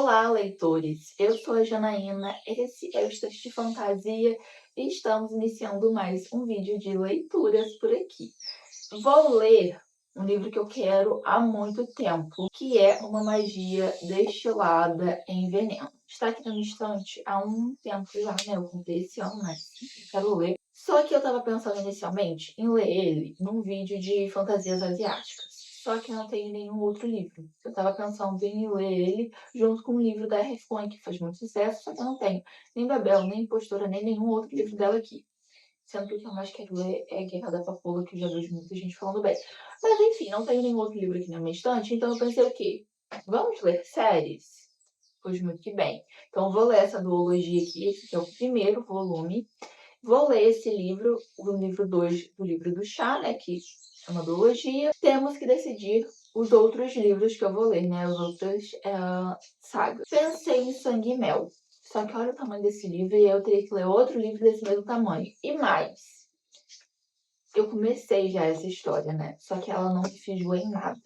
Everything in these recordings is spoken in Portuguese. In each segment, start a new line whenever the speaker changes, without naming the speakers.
Olá, leitores! Eu sou a Janaína, esse é o Estante de Fantasia e estamos iniciando mais um vídeo de leituras por aqui. Vou ler um livro que eu quero há muito tempo, que é Uma Magia Destilada em Veneno. Está aqui na minha estante há um tempo já, né? Eu comprei esse ano, mas eu quero ler. Só que eu tava pensando inicialmente em ler ele num vídeo de fantasias asiáticas. Só que eu não tenho nenhum outro livro. Eu tava pensando em ler ele junto com o livro da R. Fong, que faz muito sucesso, só que eu não tenho nem Babel, nem Impostora, nem nenhum outro livro dela aqui. Sendo que o que eu mais quero ler é Guerra da Papoula, que eu já vejo muita gente falando bem. Mas enfim, não tenho nenhum outro livro aqui na minha estante, então eu pensei o quê? Vamos ler séries? Pois muito que bem. Então eu vou ler essa duologia aqui, esse que é o primeiro volume. Vou ler esse livro, o livro 2 do livro do chá, né, que é uma duologia. Temos que decidir os outros livros que eu vou ler, né, as outras sagas. Pensei em Sangue e Mel. Só que olha o tamanho desse livro e eu teria que ler outro livro desse mesmo tamanho. E mais, eu comecei já essa história, né, só que ela não me fisgou em nada.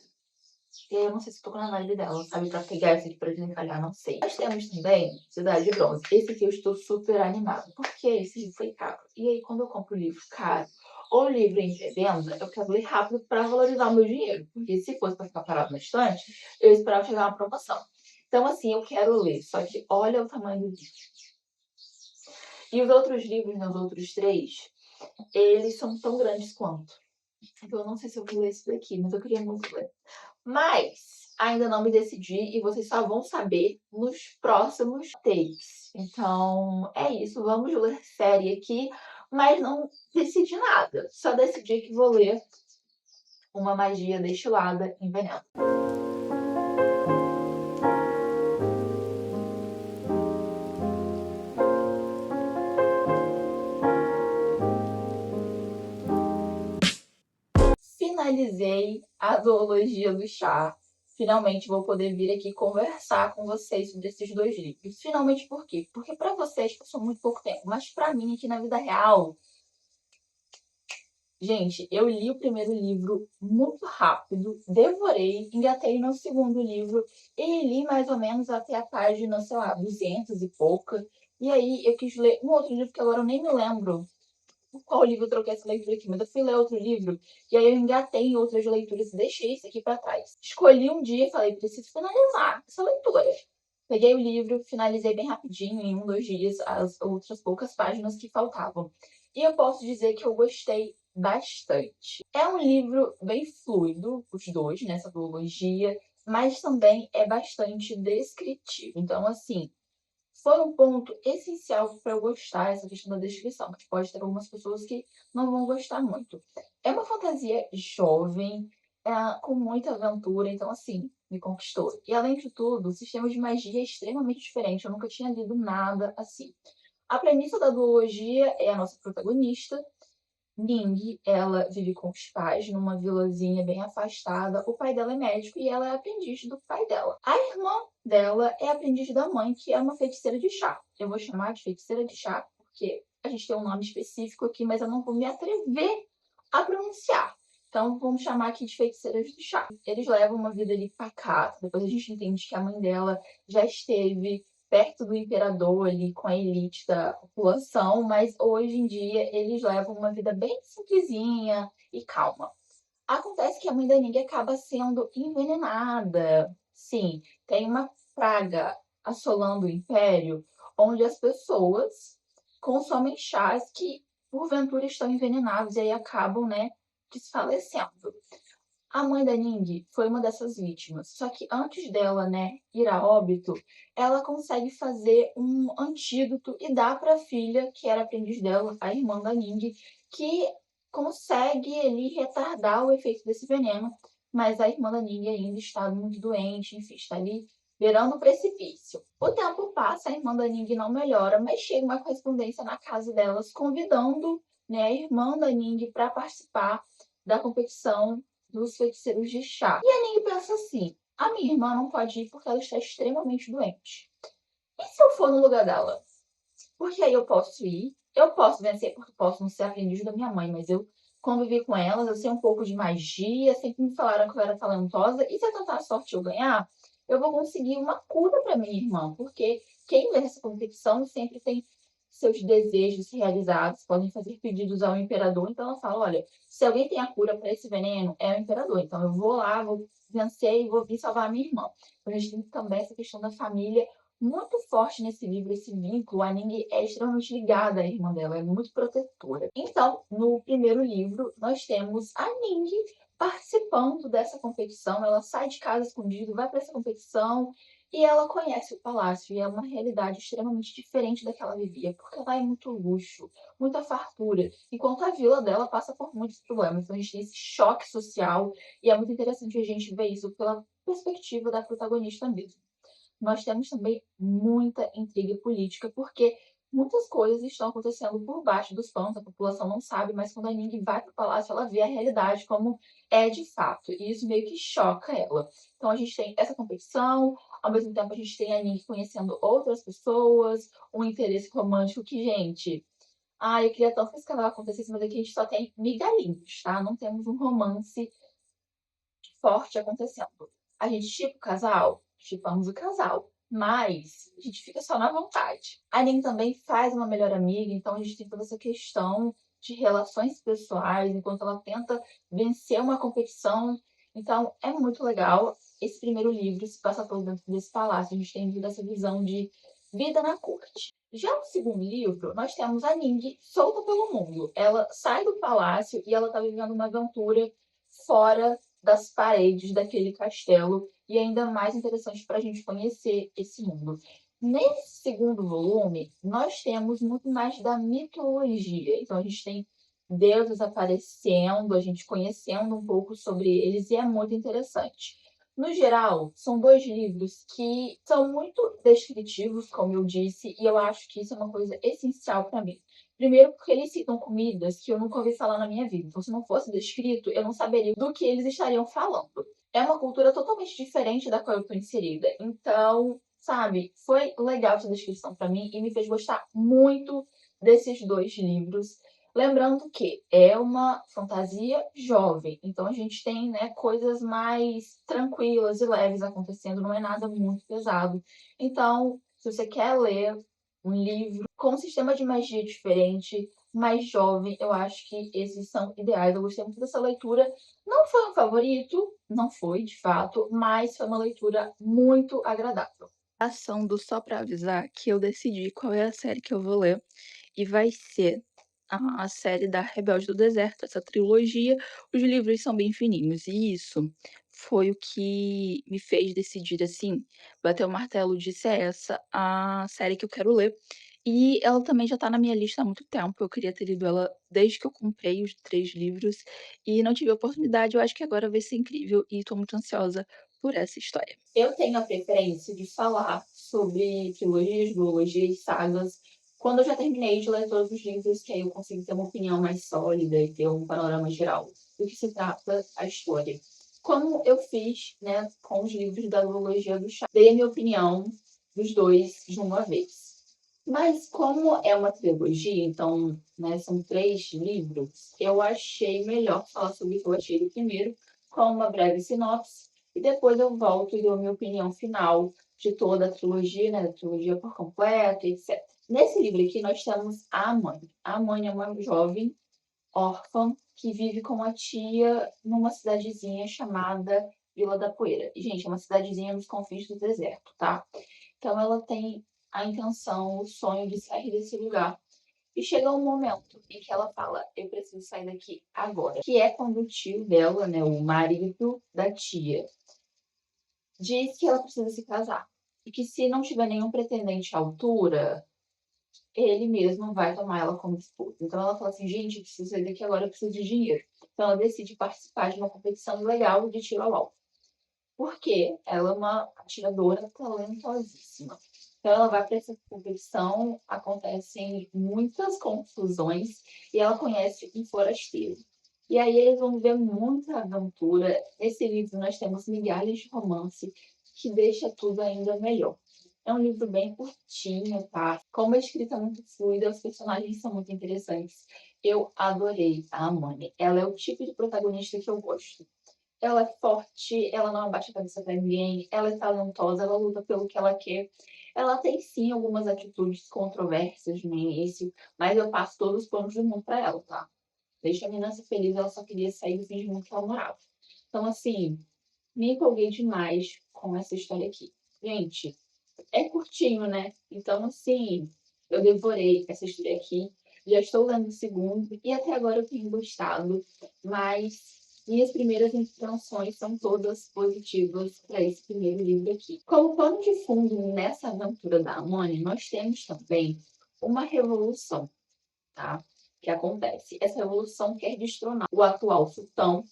E aí eu não sei se tô com a vibe dela, sabe? Pra pegar esse aqui pra desencalhar, não sei. Nós temos também Cidade de Bronze. Esse aqui eu estou super animada, porque esse livro foi caro. E aí quando eu compro o livro caro, ou livro em pré-venda, eu quero ler rápido pra valorizar o meu dinheiro. Porque se fosse pra ficar parado na estante, eu esperava chegar uma promoção. Então assim, eu quero ler, só que olha o tamanho do livro. E os outros livros, né, os outros três, eles são tão grandes quanto. Então eu não sei se eu vou ler esse daqui, mas eu queria muito ler. Mas ainda não me decidi e vocês só vão saber nos próximos takes. Então é isso, vamos ler série aqui, mas não decidi nada. Só decidi que vou ler Uma Magia Destilada em Veneno. Finalizei a duologia do chá. Finalmente vou poder vir aqui conversar com vocês sobre esses dois livros. Finalmente por quê? Porque para vocês passou muito pouco tempo, mas para mim aqui na vida real, gente, eu li o primeiro livro muito rápido, devorei, engatei no segundo livro e li mais ou menos até a página, sei lá, 200 e pouca. E aí eu quis ler um outro livro que agora eu nem me lembro qual livro eu troquei essa leitura aqui, mas eu fui ler outro livro e aí eu engatei em outras leituras e deixei esse aqui para trás. Escolhi um dia e falei, preciso finalizar essa leitura. Peguei o livro, finalizei bem rapidinho, em 1, 2 dias, as outras poucas páginas que faltavam. E eu posso dizer que eu gostei bastante. É um livro bem fluido, os dois, nessa duologia, mas também é bastante descritivo. Então, assim, foi um ponto essencial para eu gostar essa questão da descrição, porque pode ter algumas pessoas que não vão gostar muito. É uma fantasia jovem, com muita aventura, então assim, me conquistou. E além de tudo, o sistema de magia é extremamente diferente, eu nunca tinha lido nada assim. A premissa da duologia é a nossa protagonista, Ning, ela vive com os pais numa vilazinha bem afastada. O pai dela é médico e ela é aprendiz do pai dela. A irmã dela é aprendiz da mãe, que é uma feiticeira de chá. Eu vou chamar de feiticeira de chá porque a gente tem um nome específico aqui, mas eu não vou me atrever a pronunciar. Então vamos chamar aqui de feiticeiras de chá. Eles levam uma vida ali pacata. Depois a gente entende que a mãe dela já esteve perto do imperador ali com a elite da população, mas hoje em dia eles levam uma vida bem simplesinha e calma. Acontece que a mãe da Ning acaba sendo envenenada. Sim, tem uma praga assolando o império, onde as pessoas consomem chás que porventura estão envenenados e aí acabam, né, desfalecendo. A mãe da Ning foi uma dessas vítimas. Só que antes dela, né, ir a óbito, ela consegue fazer um antídoto e dá para a filha, que era aprendiz dela, a irmã da Ning, que consegue ali retardar o efeito desse veneno. Mas a irmã da Ning ainda está muito doente, enfim, está ali beirando o precipício. O tempo passa, a irmã da Ning não melhora, mas chega uma correspondência na casa delas convidando, né, a irmã da Ning para participar da competição dos feiticeiros de chá. E a Ning pensa assim, a minha irmã não pode ir porque ela está extremamente doente. E se eu for no lugar dela? Porque aí eu posso ir, eu posso vencer porque eu posso não ser aprendiz da minha mãe, mas eu convivi com elas, eu sei um pouco de magia, sempre me falaram que eu era talentosa, e se eu tentar a sorte e eu ganhar, eu vou conseguir uma cura para minha irmã, porque quem vê essa competição sempre tem seus desejos realizados, podem fazer pedidos ao imperador. Então ela fala: olha, se alguém tem a cura para esse veneno, é o imperador. Então eu vou lá, vou vencer e vou vir salvar a minha irmã. Então a gente tem também essa questão da família muito forte nesse livro, esse vínculo. A Ning é extremamente ligada à irmã dela, é muito protetora. Então, no primeiro livro, nós temos a Ning participando dessa competição. Ela sai de casa escondido, vai para essa competição e ela conhece o palácio. E é uma realidade extremamente diferente da que ela vivia, porque lá é muito luxo, muita fartura, enquanto a vila dela passa por muitos problemas. Então a gente tem esse choque social e é muito interessante a gente ver isso pela perspectiva da protagonista mesmo. Nós temos também muita intriga política, porque muitas coisas estão acontecendo por baixo dos panos, a população não sabe, mas quando a Ning vai para o palácio, ela vê a realidade como é de fato, e isso meio que choca ela. Então a gente tem essa competição, ao mesmo tempo a gente tem a Ning conhecendo outras pessoas, um interesse romântico que, gente, eu queria tanto que esse canal acontecesse, mas aqui a gente só tem migalhinhos, tá? Não temos um romance forte acontecendo. A gente chipa o casal? Chipamos o casal. Mas a gente fica só na vontade. A Nin também faz uma melhor amiga, então a gente tem toda essa questão de relações pessoais, enquanto ela tenta vencer uma competição. Então é muito legal. Esse primeiro livro se passa todo dentro desse palácio. A gente tem toda essa visão de vida na corte. Já no segundo livro, nós temos a Ning solta pelo mundo. Ela sai do palácio e ela está vivendo uma aventura fora das paredes daquele castelo e ainda mais interessante para a gente conhecer esse mundo. Nesse segundo volume, nós temos muito mais da mitologia. Então, a gente tem deuses aparecendo, a gente conhecendo um pouco sobre eles, e é muito interessante. No geral, são dois livros que são muito descritivos, como eu disse, e eu acho que isso é uma coisa essencial para mim. Primeiro, porque eles citam comidas que eu nunca ouvi falar na minha vida. Então, se não fosse descrito, eu não saberia do que eles estariam falando. É uma cultura totalmente diferente da qual eu estou inserida. Então, sabe, foi legal essa descrição para mim e me fez gostar muito desses dois livros. Lembrando que é uma fantasia jovem, então a gente tem, né, coisas mais tranquilas e leves acontecendo, não é nada muito pesado. Então, se você quer ler um livro com um sistema de magia diferente, mais jovem, eu acho que esses são ideais. Eu gostei muito dessa leitura. Não foi um favorito, não foi de fato, mas foi uma leitura muito agradável.
Ação do Só Pra Avisar que eu decidi qual é a série que eu vou ler, e vai ser a série da Rebelde do Deserto, essa trilogia. Os livros são bem fininhos, e isso foi o que me fez decidir, assim, bater o martelo de ser essa a série que eu quero ler. E ela também já tá na minha lista há muito tempo, eu queria ter lido ela desde que eu comprei os 3 livros, e não tive a oportunidade. Eu acho que agora vai ser incrível, e tô muito ansiosa por essa história.
Eu tenho a preferência de falar sobre trilogias, duologias, sagas, quando eu já terminei de ler todos os livros, que aí eu consigo ter uma opinião mais sólida e ter um panorama geral do que se trata a história. Como eu fiz, né, com os livros da duologia do chá, dei a minha opinião dos dois de uma vez. Mas como é uma trilogia, então, né, são 3 livros, eu achei melhor falar sobre o que eu achei do primeiro, com uma breve sinopse, e depois eu volto e dou a minha opinião final de toda a trilogia, né, da trilogia por completo, etc. Nesse livro aqui nós temos a mãe. A mãe é uma jovem órfã que vive com a tia numa cidadezinha chamada Vila da Poeira. E, gente, é uma cidadezinha nos confins do deserto, tá? Então ela tem a intenção, o sonho de sair desse lugar. E chega um momento em que ela fala: eu preciso sair daqui agora. Que é quando o tio dela, né, o marido da tia, diz que ela precisa se casar. E que se não tiver nenhum pretendente à altura, ele mesmo vai tomar ela como esposa. Então ela fala assim: gente, eu preciso sair daqui agora, eu preciso de dinheiro. Então ela decide participar de uma competição legal de tiro ao alvo. Porque ela é uma atiradora talentosíssima. Então ela vai para essa competição, acontecem muitas confusões e ela conhece um forasteiro. E aí eles vão ver muita aventura. Nesse livro nós temos migalhas de romance que deixa tudo ainda melhor. É um livro bem curtinho, tá? Com uma escrita muito fluida, os personagens são muito interessantes. Eu adorei a Amani. Ela é o tipo de protagonista que eu gosto. Ela é forte, ela não abaixa a cabeça pra ninguém, ela é talentosa, ela luta pelo que ela quer. Ela tem sim algumas atitudes controversas no início, mas eu passo todos os planos do mundo pra ela, tá? Desde a menina ser feliz, ela só queria sair do fim de mundo que ela morava. Então, assim, me empolguei demais com essa história aqui. Gente, é curtinho, né? Então, assim, eu devorei essa história aqui. Já estou lendo o segundo e até agora eu tenho gostado, mas minhas primeiras impressões são todas positivas para esse primeiro livro aqui. Como pano de fundo nessa aventura da Amônia, nós temos também uma revolução, tá? Que acontece. Essa revolução quer destronar o atual sultão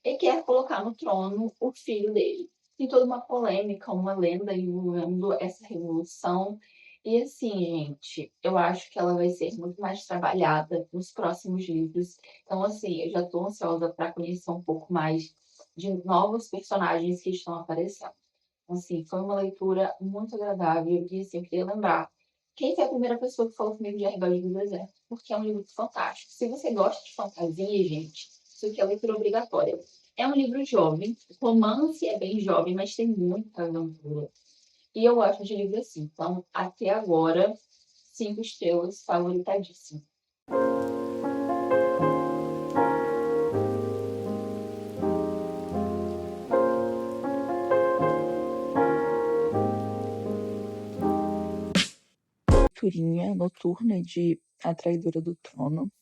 e quer colocar no trono o filho dele. Tem toda uma polêmica, uma lenda envolvendo essa revolução. E assim, gente, eu acho que ela vai ser muito mais trabalhada nos próximos livros. Então, assim, eu já estou ansiosa para conhecer um pouco mais de novos personagens que estão aparecendo. Então, assim, foi uma leitura muito agradável e assim, eu queria lembrar. Quem foi a primeira pessoa que falou comigo de A Rebelde do Deserto? Porque é um livro fantástico. Se você gosta de fantasia, gente, isso aqui é leitura obrigatória. É um livro jovem, romance é bem jovem, mas tem muita aventura. E eu gosto de livro assim. Então, até agora, 5 estrelas, favoritadíssimo.
Leiturinha noturna de A Traidora do Trono.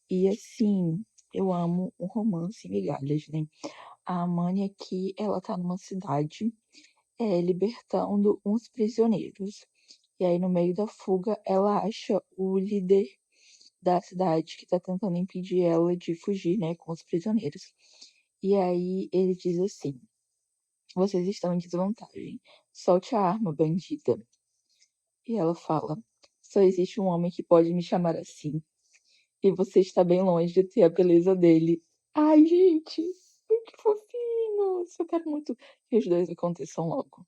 E assim, eu amo um romance em migalhas, né? A Amânia aqui, ela tá numa cidade libertando uns prisioneiros. E aí, no meio da fuga, ela acha o líder da cidade que tá tentando impedir ela de fugir, né, com os prisioneiros. E aí, ele diz assim: vocês estão em desvantagem. Solte a arma, bandida. E ela fala: só existe um homem que pode me chamar assim. E você está bem longe de ter a beleza dele. Ai, gente, que fofinho. Só quero muito que os dois aconteçam logo.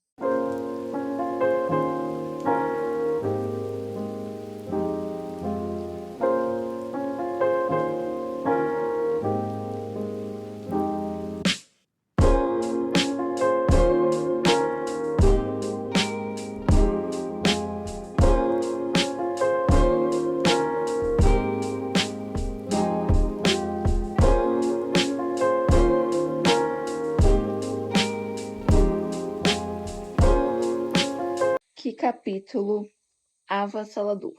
Que capítulo avassalador.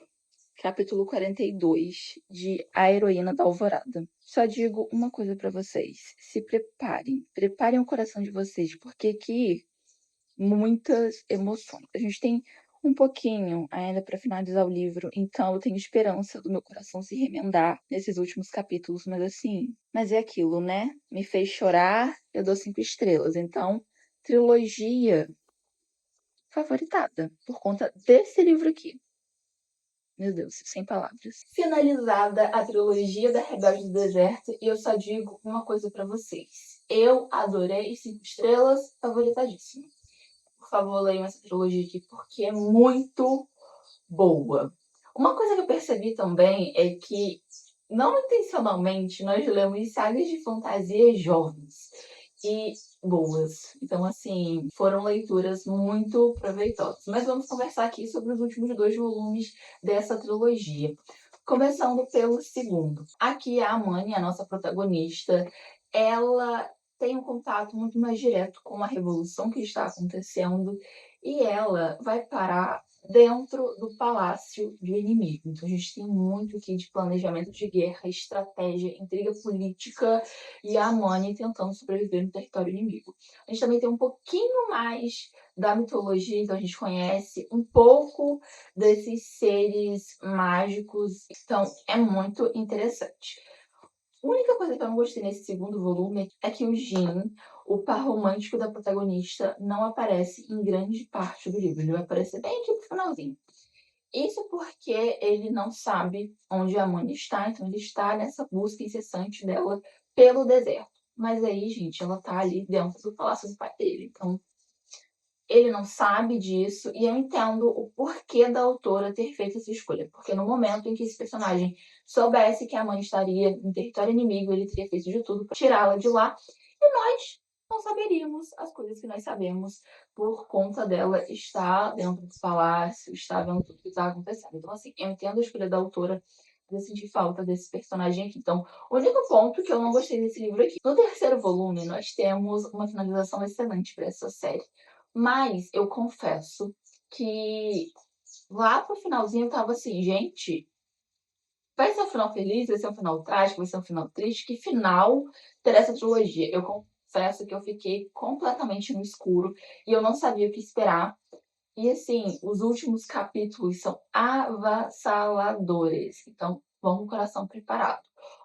Capítulo 42 de A Heroína da Alvorada. Só digo uma coisa pra vocês: se preparem, preparem o coração de vocês, porque aqui muitas emoções. A gente tem um pouquinho ainda pra finalizar o livro, então eu tenho esperança do meu coração se remendar nesses últimos capítulos, mas assim, mas é aquilo, né? Me fez chorar, eu dou 5 estrelas. Então, trilogia favoritada por conta desse livro aqui. Meu Deus, sem palavras. Finalizada a trilogia da Rebelde do Deserto, e eu só digo uma coisa pra vocês. Eu adorei 5 estrelas, favoritadíssima. Por favor, leiam essa trilogia aqui, porque é muito boa. Uma coisa que eu percebi também é que, não intencionalmente, nós lemos sagas de fantasia jovens e boas. Então, assim, foram leituras muito proveitosas. Mas vamos conversar aqui sobre os últimos 2 volumes dessa trilogia. Começando pelo segundo. Aqui a Amani, a nossa protagonista, ela tem um contato muito mais direto com a revolução que está acontecendo e ela vai parar dentro do palácio do inimigo. Então a gente tem muito aqui de planejamento de guerra, estratégia, intriga política e a Amani tentando sobreviver no território inimigo. A gente também tem um pouquinho mais da mitologia, então a gente conhece um pouco desses seres mágicos. Então é muito interessante. A única coisa que eu não gostei nesse segundo volume é que o Jin, o par romântico da protagonista, não aparece em grande parte do livro. Ele vai aparecer bem aqui no finalzinho. Isso porque ele não sabe onde a Amanda está, então ele está nessa busca incessante dela pelo deserto. Mas aí, gente, ela tá ali dentro do palácio do pai dele. Então, ele não sabe disso, e eu entendo o porquê da autora ter feito essa escolha. Porque no momento em que esse personagem soubesse que a mãe estaria em território inimigo, ele teria feito de tudo para tirá-la de lá.
e nós não saberíamos as coisas que nós sabemos por conta dela estar dentro do palácio, estar vendo tudo que está acontecendo. Então, assim, eu entendo a escolha da autora, mas eu senti falta desse personagem aqui. Então, o único ponto que eu não gostei desse livro aqui. No terceiro volume, nós temos uma finalização excelente para essa série. Mas eu confesso que lá pro finalzinho eu tava assim, gente, vai ser um final feliz, vai ser um final trágico, vai ser um final triste? Que final terá essa trilogia? Eu confesso que eu fiquei completamente no escuro e eu não sabia o que esperar. E assim, os últimos capítulos são avassaladores. Então, vamos com o coração preparado.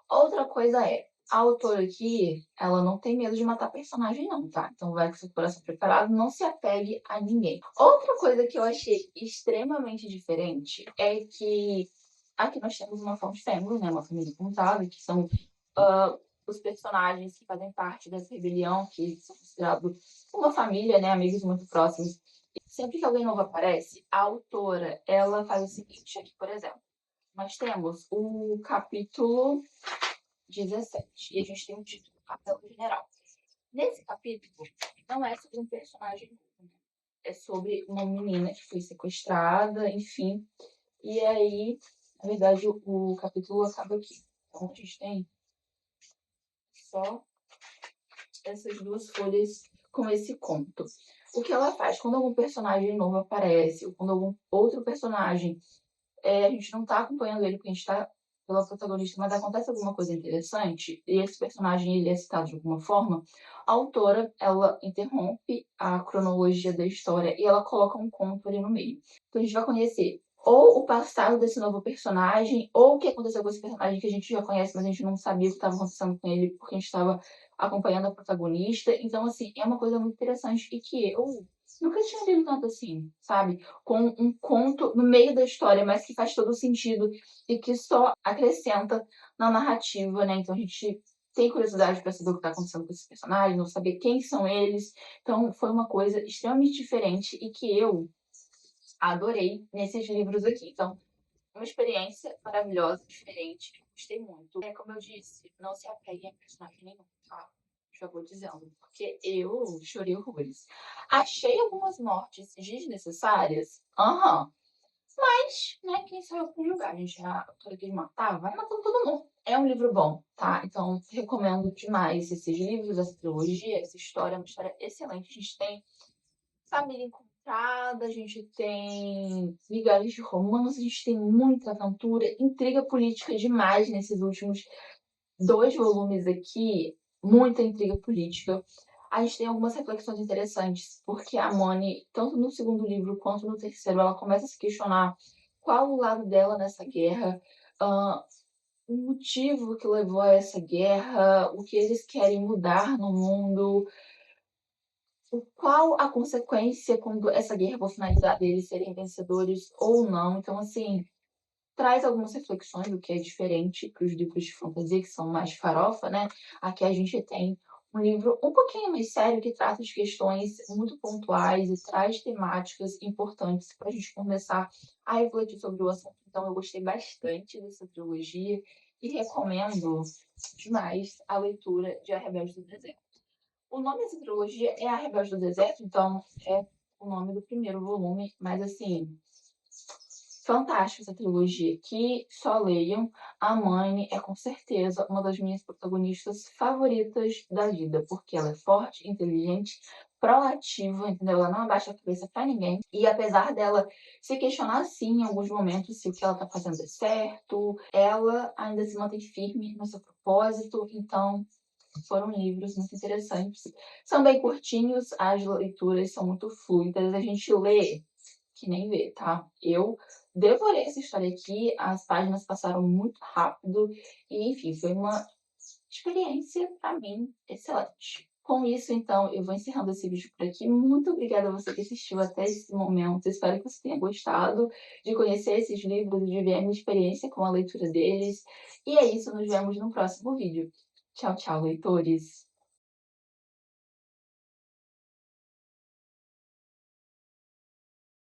Outra coisa é, a autora aqui, ela não tem medo de matar personagem não, tá? Então vai com seu coração preparado, não se apegue a ninguém. Outra coisa que eu achei extremamente diferente é que aqui nós temos uma fonte family, né? Uma família contável, que são os personagens que fazem parte dessa rebelião, que são considerados uma família, né? Amigos muito próximos. Sempre que alguém novo aparece, a autora, ela faz o seguinte, aqui, por exemplo, nós temos o capítulo 17, e a gente tem o título Capela General. Nesse capítulo, não é sobre um personagem novo, né? É sobre uma menina que foi sequestrada, enfim. E aí, na verdade, o capítulo acaba aqui. Então, a gente tem só essas duas folhas com esse conto. O que ela faz? Quando algum personagem novo aparece, ou quando algum outro personagem, a gente não tá acompanhando ele porque a gente tá pela protagonista, mas acontece alguma coisa interessante, e esse personagem ele é citado de alguma forma, a autora, ela interrompe a cronologia da história e ela coloca um conto ali no meio. Então a gente vai conhecer ou o passado desse novo personagem, ou o que aconteceu com esse personagem que a gente já conhece, mas a gente não sabia o que estava acontecendo com ele porque a gente estava acompanhando a protagonista. Então, assim, é uma coisa muito interessante e que eu nunca tinha lido tanto assim, sabe? Com um conto no meio da história, mas que faz todo sentido e que só acrescenta na narrativa, né? Então a gente tem curiosidade para saber o que está acontecendo com esses personagens, não saber quem são eles. Então foi uma coisa extremamente diferente e que eu adorei nesses livros aqui. Então, uma experiência maravilhosa, diferente, eu gostei muito. É como eu disse, não se apeguem a personagem nenhum, tá? Já vou dizendo, porque eu chorei horrores. Achei algumas mortes desnecessárias, mas, né, quem sou eu pra julgar? A gente já, a autora quis matar, vai matando todo mundo. É um livro bom, tá? Então, recomendo demais esses livros, essa trilogia, essa história, é uma história excelente. A gente tem família encontrada, a gente tem migalhas de romance, a gente tem muita aventura, intriga política demais nesses últimos 2 volumes aqui, muita intriga política. A gente tem algumas reflexões interessantes, porque a Moni, tanto no segundo livro quanto no terceiro, ela começa a se questionar qual o lado dela nessa guerra, o motivo que levou a essa guerra, o que eles querem mudar no mundo, qual a consequência quando essa guerra for finalizar deles serem vencedores ou não. Então, assim, traz algumas reflexões, o que é diferente para os livros de fantasia, que são mais farofa, né? Aqui a gente tem um livro um pouquinho mais sério, que trata de questões muito pontuais e traz temáticas importantes para a gente começar a refletir sobre o assunto. Então, eu gostei bastante dessa trilogia e recomendo demais a leitura de A Rebelde do Deserto. O nome dessa trilogia é A Rebelde do Deserto, então é o nome do primeiro volume, mas assim, fantástica essa trilogia, que só leiam. A Mãe é com certeza uma das minhas protagonistas favoritas da vida, porque ela é forte, inteligente, proativa, entendeu? Ela não abaixa a cabeça pra ninguém. E apesar dela se questionar sim em alguns momentos se o que ela tá fazendo é certo, ela ainda se mantém firme no seu propósito. Então, foram livros muito interessantes. São bem curtinhos, as leituras são muito fluidas, a gente lê que nem vê, tá? Eu devorei essa história aqui, as páginas passaram muito rápido e, enfim, foi uma experiência, pra mim, excelente. Com isso, então, eu vou encerrando esse vídeo por aqui. Muito obrigada a você que assistiu até esse momento. Espero que você tenha gostado de conhecer esses livros, de ver a minha experiência com a leitura deles. E é isso, nos vemos no próximo vídeo. Tchau, tchau, leitores!